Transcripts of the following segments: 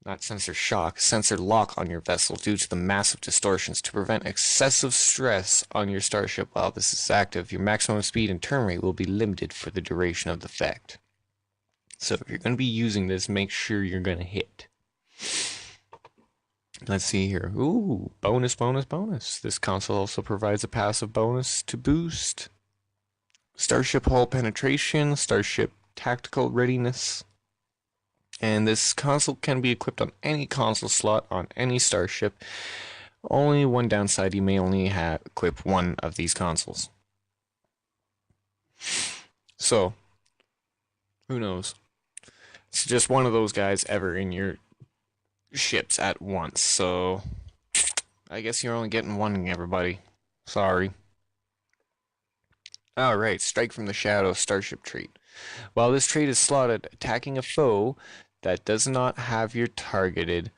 not sensor shock, sensor lock on your vessel due to the massive distortions to prevent excessive stress on your starship while this is active. Your maximum speed and turn rate will be limited for the duration of the effect. So if you're going to be using this, make sure you're going to hit. Let's see here. Ooh, bonus, bonus, bonus. This console also provides a passive bonus to boost starship hull penetration, starship tactical readiness. And this console can be equipped on any console slot on any starship. Only one downside, you may only equip one of these consoles. So, who knows? It's just one of those guys ever in your ships at once. So, I guess you're only getting one, everybody. Sorry. Alright, Strike from the Shadow Starship trait. While this trait is slotted, attacking a foe that does not have your targeted...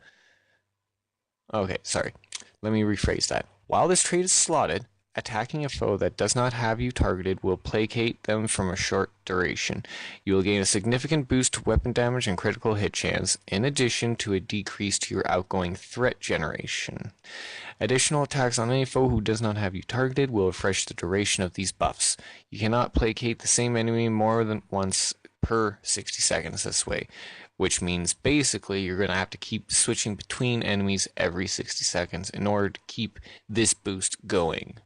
Okay, sorry. Let me rephrase that. While this trait is slotted, attacking a foe that does not have you targeted will placate them from a short duration. You will gain a significant boost to weapon damage and critical hit chance, in addition to a decrease to your outgoing threat generation. Additional attacks on any foe who does not have you targeted will refresh the duration of these buffs. You cannot placate the same enemy more than once per 60 seconds this way, which means basically you're going to have to keep switching between enemies every 60 seconds in order to keep this boost going.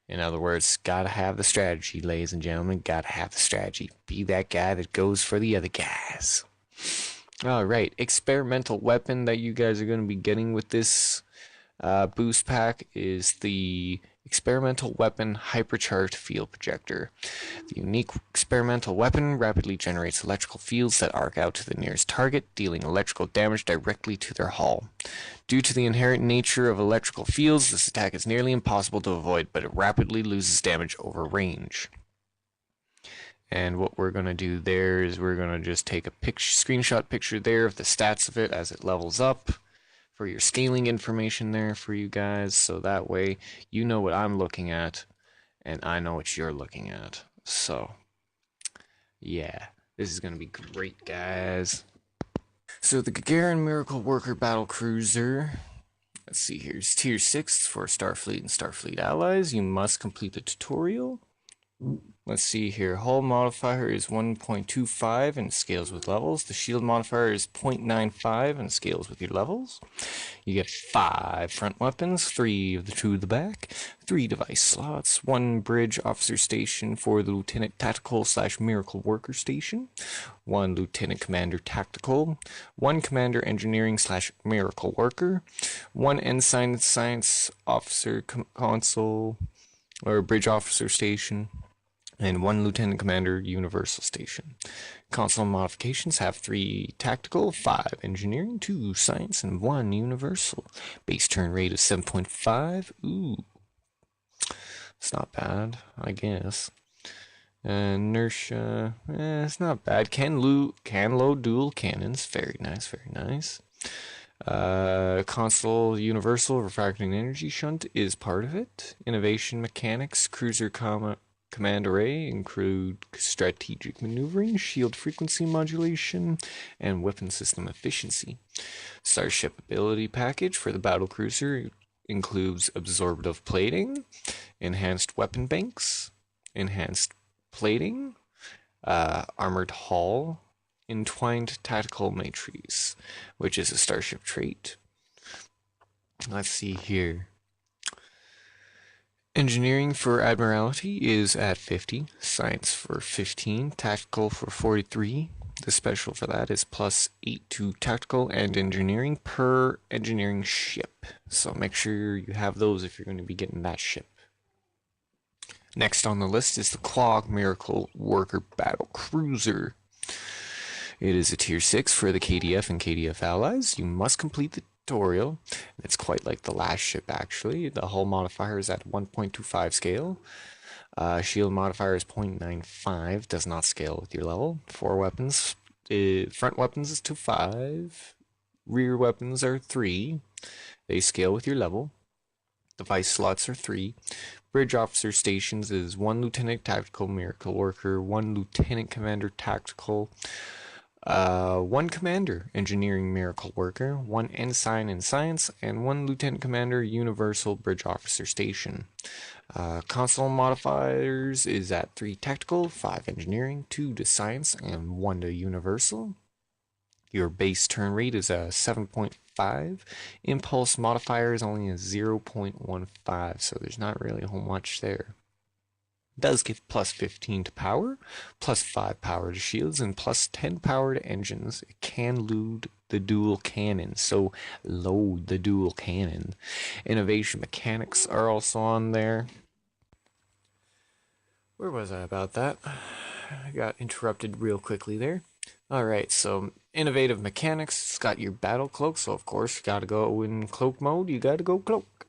In other words, gotta have the strategy, ladies and gentlemen, gotta have the strategy. Be that guy that goes for the other guys. Alright, experimental weapon that you guys are going to be getting with this boost pack is the Experimental Weapon Hypercharged Field Projector. The unique experimental weapon rapidly generates electrical fields that arc out to the nearest target, dealing electrical damage directly to their hull. Due to the inherent nature of electrical fields, this attack is nearly impossible to avoid, but it rapidly loses damage over range. And what we're going to do there is we're going to just take a screenshot picture there of the stats of it as it levels up, for your scaling information there for you guys, so that way you know what I'm looking at and I know what you're looking at. So yeah, this is gonna be great, guys. So the Gagarin Miracle Worker Battle Cruiser, let's see here, it's tier 6 for Starfleet and Starfleet allies. You must complete the tutorial. Let's see here. Hull modifier is 1.25 and scales with levels. The shield modifier is 0.95 and scales with your levels. You get 5 front weapons, 3 of the 2 of the back, 3 device slots, 1 bridge officer station for the Lieutenant Tactical / Miracle Worker station, 1 Lieutenant Commander Tactical, 1 Commander Engineering / Miracle Worker, 1 Ensign Science Officer Console or Bridge Officer Station, and 1 Lieutenant Commander Universal Station. Console modifications have 3 Tactical, 5 Engineering, 2 Science, and 1 Universal. Base turn rate is 7.5. Ooh. It's not bad, I guess. Inertia, it's not bad. Can load dual cannons. Very nice, very nice. Console Universal Refracting Energy Shunt is part of it. Innovation Mechanics, Cruiser Command Array include strategic maneuvering, shield frequency modulation, and weapon system efficiency. Starship ability package for the battle cruiser includes absorptive plating, enhanced weapon banks, enhanced plating, armored hull, entwined tactical matrices, which is a starship trait. Let's see here. Engineering for Admiralty is at 50, Science for 15, Tactical for 43. The special for that is +8 to Tactical and Engineering per engineering ship. So make sure you have those if you're going to be getting that ship. Next on the list is the Clog Miracle Worker Battle Cruiser. It is a tier 6 for the KDF and KDF allies. You must complete the tutorial. It's quite like the last ship, actually. The hull modifier is at 1.25 scale. Shield modifier is 0.95, does not scale with your level. 4 weapons. Front weapons is to 5. Rear weapons are 3. They scale with your level. Device slots are 3. Bridge officer stations is 1 Lieutenant Tactical Miracle Worker, 1 Lieutenant Commander Tactical, One commander, engineering miracle worker, one ensign in science, and one lieutenant commander, universal bridge officer station. Console modifiers is at 3 tactical, 5 engineering, 2 to science, and 1 to universal. Your base turn rate is a 7.5. Impulse modifier is only a 0.15, so there's not really a whole much there. It does give plus 15 to power, plus 5 power to shields, and plus 10 power to engines. It can load the dual cannon, so load the dual cannon. Innovation mechanics are also on there. Where was I about that? I got interrupted real quickly there. Alright, so innovative mechanics, it's got your battle cloak, so of course you gotta go in cloak mode, you gotta go cloak.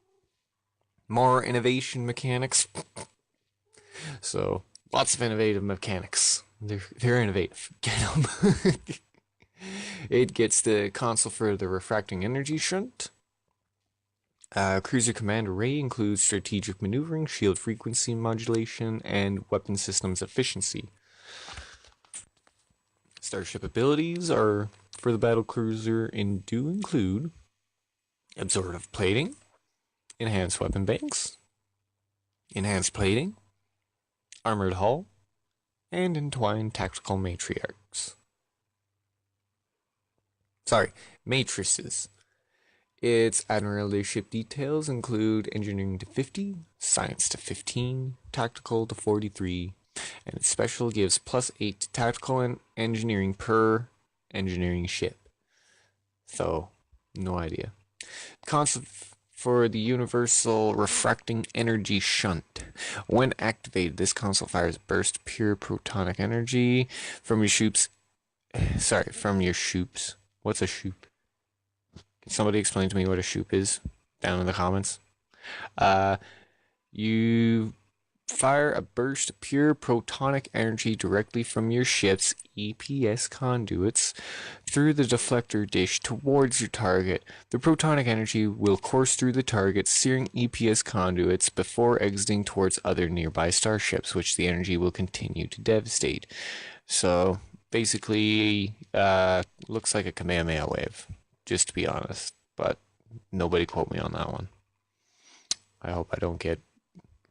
More innovation mechanics. So, lots of innovative mechanics. They're innovative. Get them. It gets the console for the refracting energy shunt. Cruiser command array includes strategic maneuvering, shield frequency modulation, and weapon systems efficiency. Starship abilities are for the battle cruiser and do include absorptive plating, enhanced weapon banks, enhanced plating, armored hull, and entwined tactical matriarchs. Matrices. Its admiralty ship details include engineering to 50, science to 15, tactical to 43, and its special gives plus 8 to tactical and engineering per engineering ship. So, no idea. Concept for the universal refracting energy shunt. When activated, this console fires a burst of pure protonic energy from your shoops. What's a shoop? Can somebody explain to me what a shoop is? Down in the comments. You fire a burst of pure protonic energy directly from your ship's EPS conduits through the deflector dish towards your target. The protonic energy will course through the target, searing EPS conduits before exiting towards other nearby starships, which the energy will continue to devastate. So, basically, looks like a Kamehameha wave, just to be honest. But nobody quote me on that one. I hope I don't get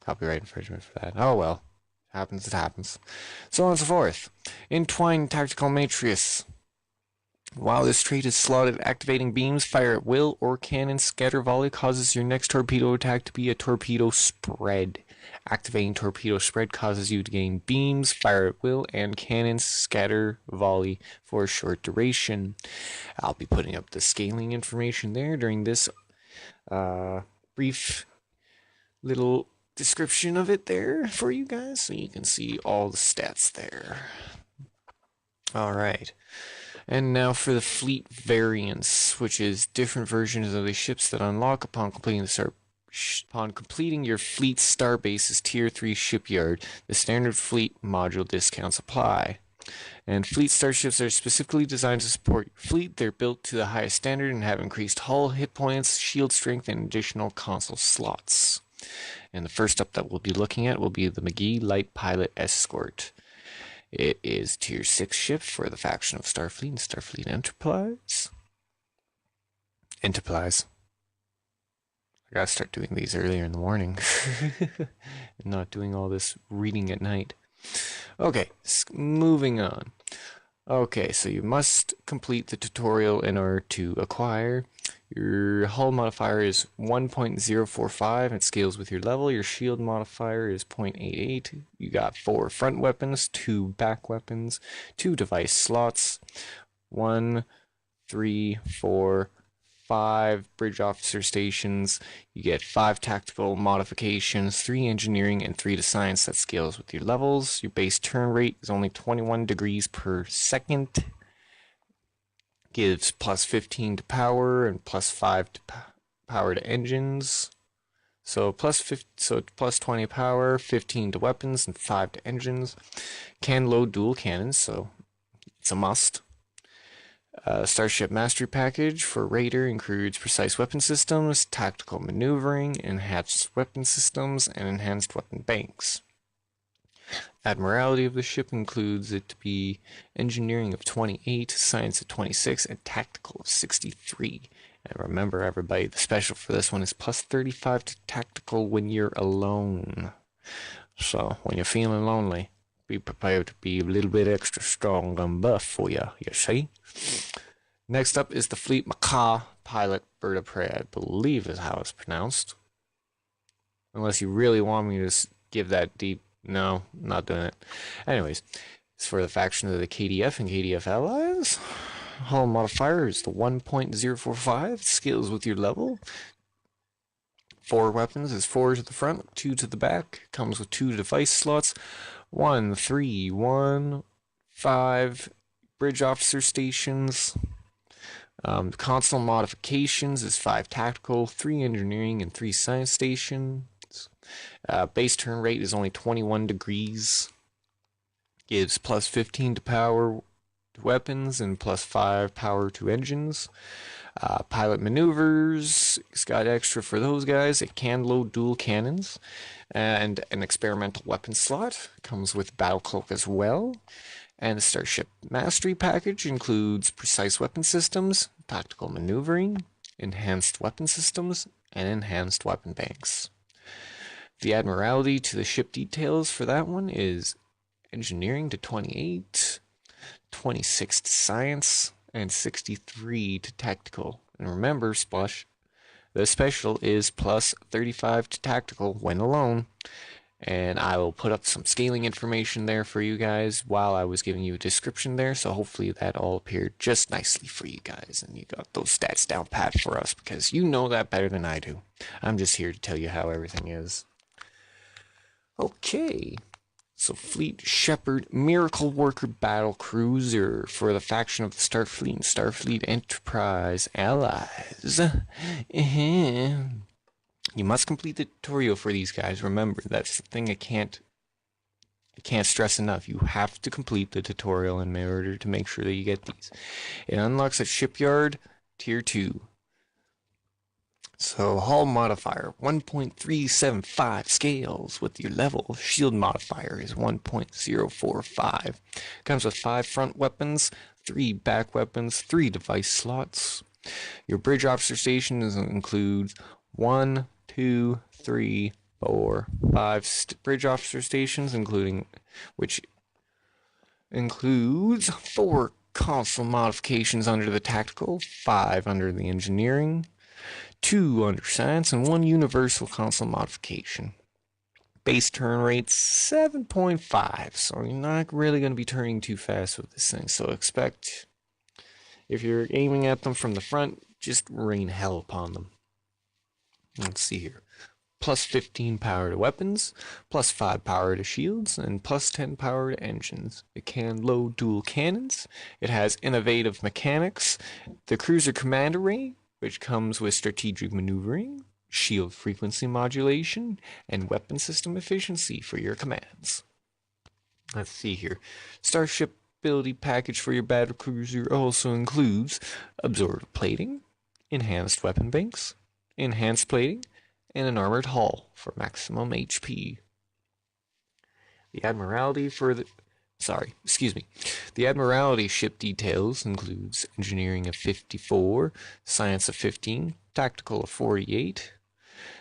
copyright infringement for that. Oh well. Happens, it happens. So on and so forth. Entwined tactical matrix. While this trait is slotted, activating beams, fire at will, or cannon scatter volley causes your next torpedo attack to be a torpedo spread. Activating torpedo spread causes you to gain beams, fire at will, and cannon scatter volley for a short duration. I'll be putting up the scaling information there during this brief little description of it there for you guys, so you can see all the stats there. Alright, and now for the fleet variants, which is different versions of the ships that unlock upon completing your fleet starbase's tier 3 shipyard. The standard fleet module discounts apply. And fleet starships are specifically designed to support your fleet. They're built to the highest standard and have increased hull, hit points, shield strength, and additional console slots. And the first up that we'll be looking at will be the McGee Light Pilot Escort. It is tier 6 ship for the faction of Starfleet and Starfleet Enterprise. I gotta start doing these earlier in the morning. And not doing all this reading at night. Okay, moving on. Okay, so you must complete the tutorial in order to acquire. Your hull modifier is 1.045. It scales with your level. Your shield modifier is 0.88. You got 4 front weapons, 2 back weapons, 2 device slots, 1, 3, 4, 5 bridge officer stations. You get 5 tactical modifications, 3 engineering, and 3 to science that scales with your levels. Your base turn rate is only 21 degrees per second. Gives plus 15 to power and plus 5 to power to engines. So plus 20 power, 15 to weapons, and 5 to engines. Can load dual cannons, so it's a must. Starship Mastery Package for Raider includes precise weapon systems, tactical maneuvering, enhanced weapon systems, and enhanced weapon banks. Admiralty of the ship includes it to be engineering of 28, science of 26, and tactical of 63. And remember, everybody, the special for this one is plus 35 to tactical when you're alone. So, when you're feeling lonely, be prepared to be a little bit extra strong and buff for you see? Next up is the Fleet Macaw Pilot Bird of Prey, I believe is how it's pronounced. Unless you really want me to give that deep... No, not doing it. Anyways, it's for the faction of the KDF and KDF allies. Hull modifier is the 1.045. Skills with your level. 4 weapons is 4 to the front, 2 to the back. Comes with 2 device slots. 1, 3, 1, 5 bridge officer stations. Console modifications is 5 tactical, 3 engineering, and 3 science stations. Base turn rate is only 21 degrees. Gives plus 15 to power to weapons and plus 5 power to engines. Pilot maneuvers, it's got extra for those guys. It can load dual cannons and an experimental weapon slot. Comes with battle cloak as well. And the Starship Mastery package includes precise weapon systems, tactical maneuvering, enhanced weapon systems, and enhanced weapon banks. The Admiralty to the ship details for that one is engineering to 28, 26 to science, and 63 to tactical. And remember, Splush, the special is plus 35 to tactical when alone. And I will put up some scaling information there for you guys while I was giving you a description there. So hopefully that all appeared just nicely for you guys. And you got those stats down pat for us because you know that better than I do. I'm just here to tell you how everything is. Okay. So Fleet Shepherd Miracle Worker Battle Cruiser for the faction of the Starfleet and Starfleet Enterprise allies. You must complete the tutorial for these guys. Remember, that's the thing I can't stress enough. You have to complete the tutorial in order to make sure that you get these. It unlocks at Shipyard Tier 2. So, hull modifier, 1.375 scales with your level. Shield modifier is 1.045. Comes with 5 front weapons, 3 back weapons, 3 device slots. Your bridge officer station includes 1, 2, 3, 4, 5 bridge officer stations, which includes 4 console modifications under the tactical, 5 under the engineering, 2 under science, and 1 universal console modification. Base turn rate 7.5, so you're not really going to be turning too fast with this thing. So expect, if you're aiming at them from the front, just rain hell upon them. Let's see here. Plus 15 power to weapons, plus 5 power to shields, and plus 10 power to engines. It can load dual cannons. It has innovative mechanics. The cruiser command array, which comes with strategic maneuvering, shield frequency modulation, and weapon system efficiency for your commands. Let's see here. Starship ability package for your battle cruiser also includes absorbed plating, enhanced weapon banks, enhanced plating, and an armored hull for maximum HP. The Admiralty ship details includes engineering of 54, science of 15, tactical of 48,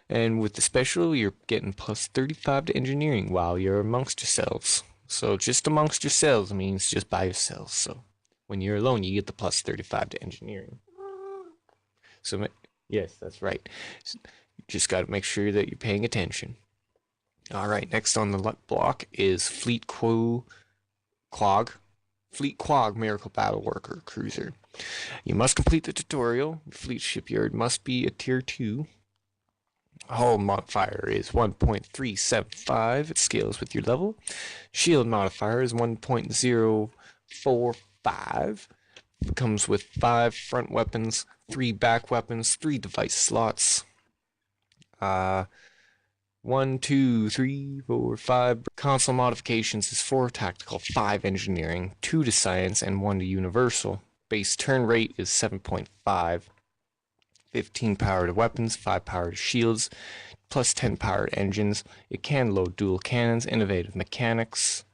and with the special you're getting plus 35 to engineering while you're amongst yourselves. So just amongst yourselves means just by yourselves. So when you're alone you get the plus 35 to engineering. So yes, that's right. You just got to make sure that you're paying attention. Alright, next on the block is Fleet Quag Miracle Battle Worker Cruiser. You must complete the tutorial. Your fleet shipyard must be a tier 2. Hull modifier is 1.375. It scales with your level. Shield modifier is 1.045. It comes with 5 front weapons, 3 back weapons, 3 device slots. 1, 2, 3, 4, 5. Console modifications is 4 tactical, 5 engineering, 2 to science, and 1 to universal. Base turn rate is 7.5. 15 power to weapons, 5 power to shields, plus 10 powered engines. It can load dual cannons. Innovative mechanics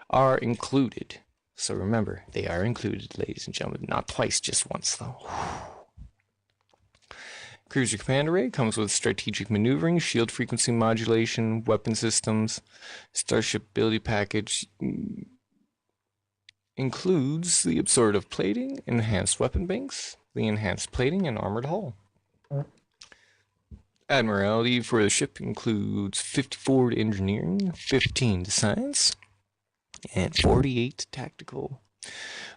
are included. So remember, they are included, ladies and gentlemen. Not twice, just once, though. Cruiser Command Array comes with strategic maneuvering, shield frequency modulation, weapon systems. Starship ability package includes the absorptive plating, enhanced weapon banks, the enhanced plating, and armored hull. Admiralty for the ship includes 54 to engineering, 15 to science, and 48 tactical.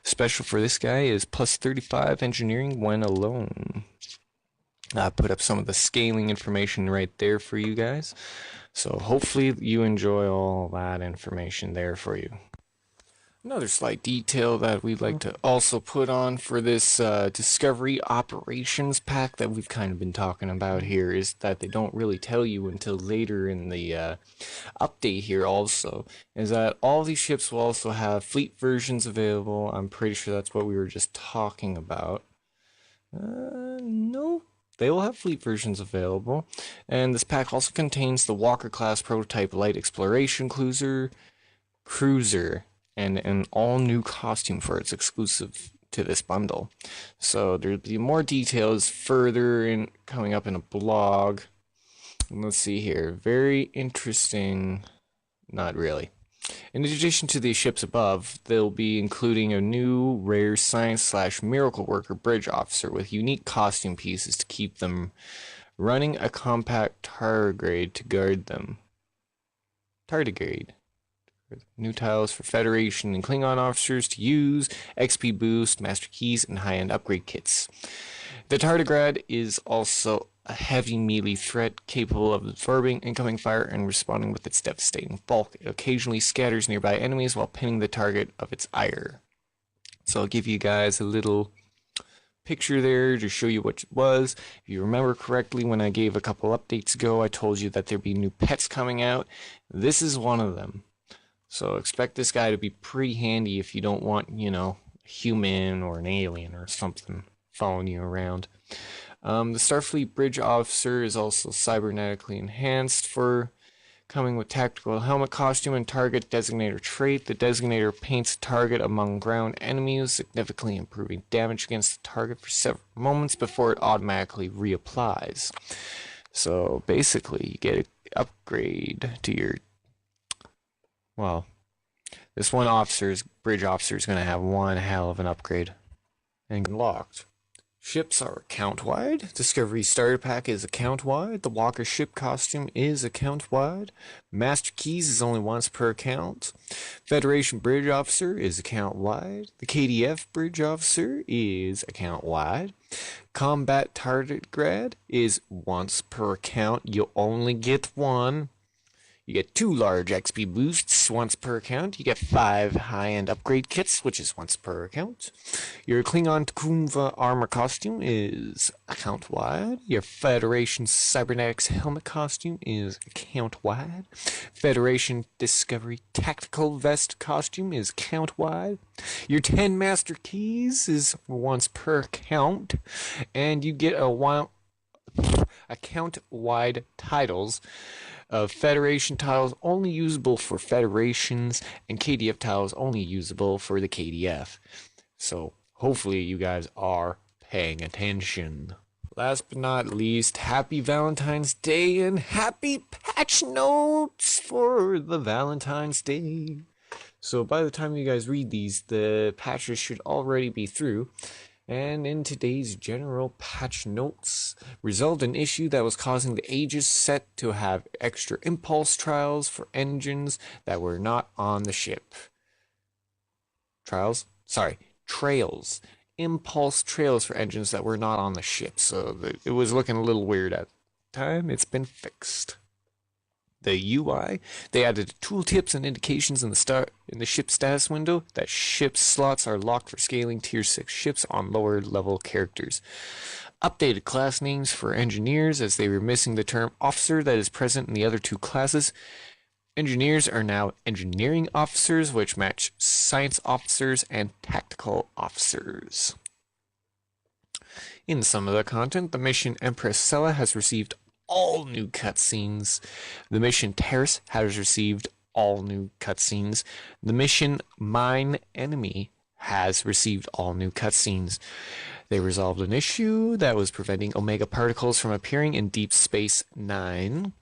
Special for this guy is plus 35 engineering when alone. I put up some of the scaling information right there for you guys. So hopefully you enjoy all that information there for you. Another slight detail that we'd like to also put on for this Discovery Operations pack that we've kind of been talking about here is that they don't really tell you until later in the update here also, is that all these ships will also have fleet versions available. I'm pretty sure that's what we were just talking about. No. They will have fleet versions available, and this pack also contains the Walker-class prototype light exploration cruiser, and an all-new costume for its exclusive to this bundle. So there'll be more details further in coming up in a blog. And let's see here, very interesting. Not really. In addition to the ships above, they'll be including a new rare science/miracle worker bridge officer with unique costume pieces to keep them running, a compact tardigrade to guard them. Tardigrade. New tiles for Federation and Klingon officers to use, XP boost, master keys, and high-end upgrade kits. The tardigrade is also a heavy melee threat capable of absorbing incoming fire and responding with its devastating bulk. It occasionally scatters nearby enemies while pinning the target of its ire. So I'll give you guys a little picture there to show you what it was. If you remember correctly, when I gave a couple updates ago, I told you that there'd be new pets coming out. This is one of them. So expect this guy to be pretty handy if you don't want, you know, a human or an alien or something following you around. The Starfleet Bridge Officer is also cybernetically enhanced for coming with tactical helmet costume and target designator trait. The designator paints a target among ground enemies, significantly improving damage against the target for several moments before it automatically reapplies. So basically, you get an upgrade to your... Well, this one bridge officer is going to have one hell of an upgrade. And unlocked. Ships are account-wide. Discovery Starter Pack is account-wide. The Walker ship costume is account-wide. Master Keys is only once per account. Federation Bridge Officer is account-wide. The KDF Bridge Officer is account-wide. Combat Tardigrade is once per account. You'll only get one. You get 2 large XP boosts once per account. You get 5 high-end upgrade kits, which is once per account. Your Klingon T'Kunva armor costume is account-wide. Your Federation Cybernetics helmet costume is account-wide. Federation Discovery Tactical Vest costume is account-wide. Your 10 Master Keys is once per account. And you get account-wide titles of Federation tiles only usable for Federations, and KDF tiles only usable for the KDF. So hopefully you guys are paying attention. Last but not least, happy Valentine's Day and happy patch notes for the Valentine's Day. So by the time you guys read these, the patches should already be through. And in today's general patch notes, resolved an issue that was causing the Aegis set to have extra impulse trials for engines that were not on the ship. Trails. Impulse trails for engines that were not on the ship. So it was looking a little weird at the time. It's been fixed. The UI, they added tooltips and indications in the ship status window that ship slots are locked for scaling tier 6 ships on lower level characters. Updated class names for engineers as they were missing the term officer that is present in the other 2 classes. Engineers are now engineering officers, which match science officers and tactical officers. In some of the content, the mission Empress Sella has received all new cutscenes. The mission Terrace has received all new cutscenes. The mission Mine Enemy has received all new cutscenes. They resolved an issue that was preventing Omega particles from appearing in Deep Space Nine.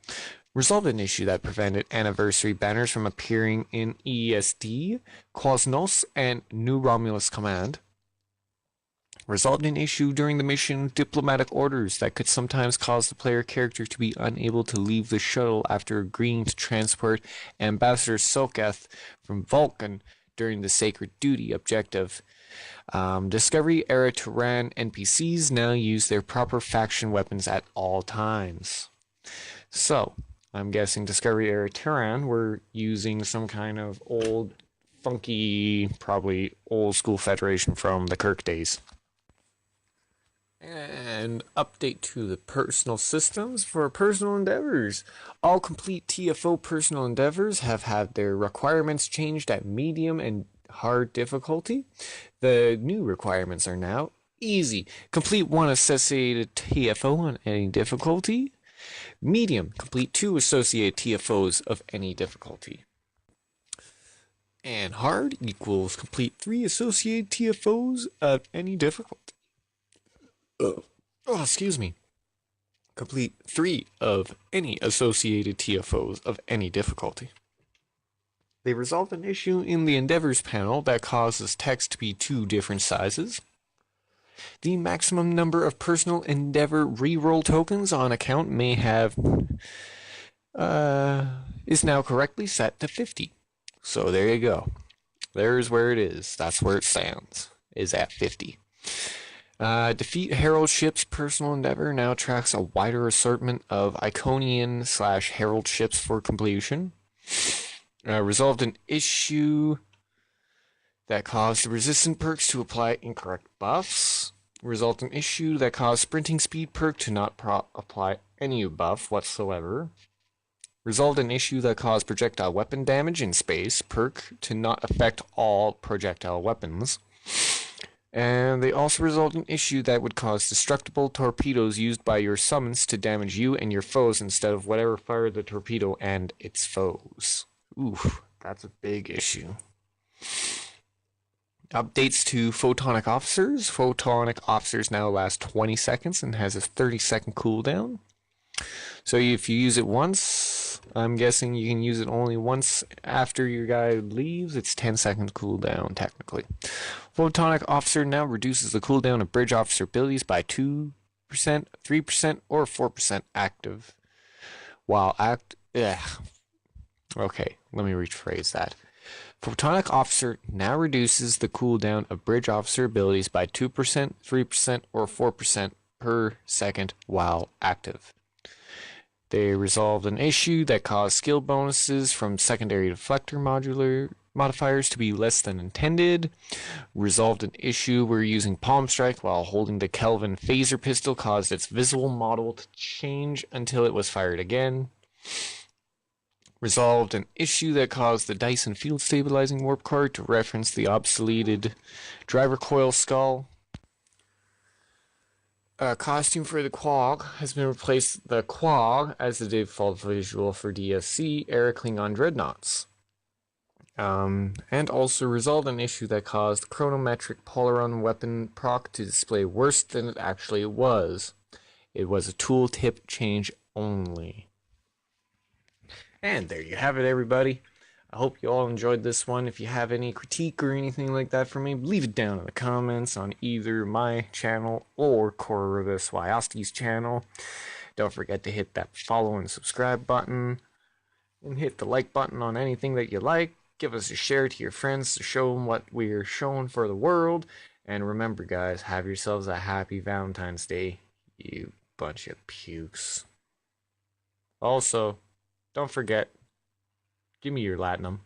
Resolved an issue that prevented anniversary banners from appearing in ESD, Quasnos, and New Romulus Command. Resolved an issue during the mission Diplomatic Orders that could sometimes cause the player character to be unable to leave the shuttle after agreeing to transport Ambassador Soketh from Vulcan during the Sacred Duty objective. Discovery era Terran NPCs now use their proper faction weapons at all times. So, I'm guessing Discovery era Terran were using some kind of old, funky, probably old school Federation from the Kirk days. And update to the personal systems for personal endeavors. All complete TFO personal endeavors have had their requirements changed at medium and hard difficulty. The new requirements are now easy. Complete one associated TFO on any difficulty. Medium, complete 2 associated TFOs of any difficulty. And hard equals complete 3 associated TFOs of any difficulty. Excuse me. Complete 3 of any associated TFOs of any difficulty. They resolved an issue in the Endeavors panel that causes text to be 2 different sizes. The maximum number of personal Endeavor reroll tokens on account may have is now correctly set to 50. So there you go. There's where it is. That's where it stands. Is at 50. Defeat Herald ships personal endeavor now tracks a wider assortment of Iconian/Herald ships for completion. Resolved an issue that caused the resistant perks to apply incorrect buffs. Resolved an issue that caused sprinting speed perk to not apply any buff whatsoever. Resolved an issue that caused projectile weapon damage in space perk to not affect all projectile weapons. And they also resolved an issue that would cause destructible torpedoes used by your summons to damage you and your foes instead of whatever fired the torpedo and its foes. Oof, that's a big issue. Updates to Photonic Officers. Photonic Officers now last 20 seconds and has a 30-second cooldown. So if you use it once, I'm guessing you can use it only once after your guy leaves. It's 10-second cooldown, technically. Photonic Officer now reduces the cooldown of Bridge Officer abilities by 2%, 3%, or 4% active. While Okay, let me rephrase that. Photonic Officer now reduces the cooldown of Bridge Officer abilities by 2%, 3%, or 4% per second while active. They resolved an issue that caused skill bonuses from secondary deflector modular modifiers to be less than intended. Resolved an issue where using Palm Strike while holding the Kelvin phaser pistol caused its visual model to change until it was fired again. Resolved an issue that caused the Dyson field stabilizing warp core to reference the obsoleted driver coil skull. Costume for the Quag has been replaced the Quag as the default visual for DSC era Klingon dreadnoughts. And also resolved an issue that caused chronometric Polaron weapon proc to display worse than it actually was. It was a tooltip change only. And there you have it, everybody. I hope you all enjoyed this one. If you have any critique or anything like that for me, leave it down in the comments on either my channel or Koribas Wayasti's channel. Don't forget to hit that follow and subscribe button. And hit the like button on anything that you like. Give us a share to your friends to show them what we're showing for the world. And remember, guys, have yourselves a happy Valentine's Day, you bunch of pukes. Also, don't forget, give me your latinum.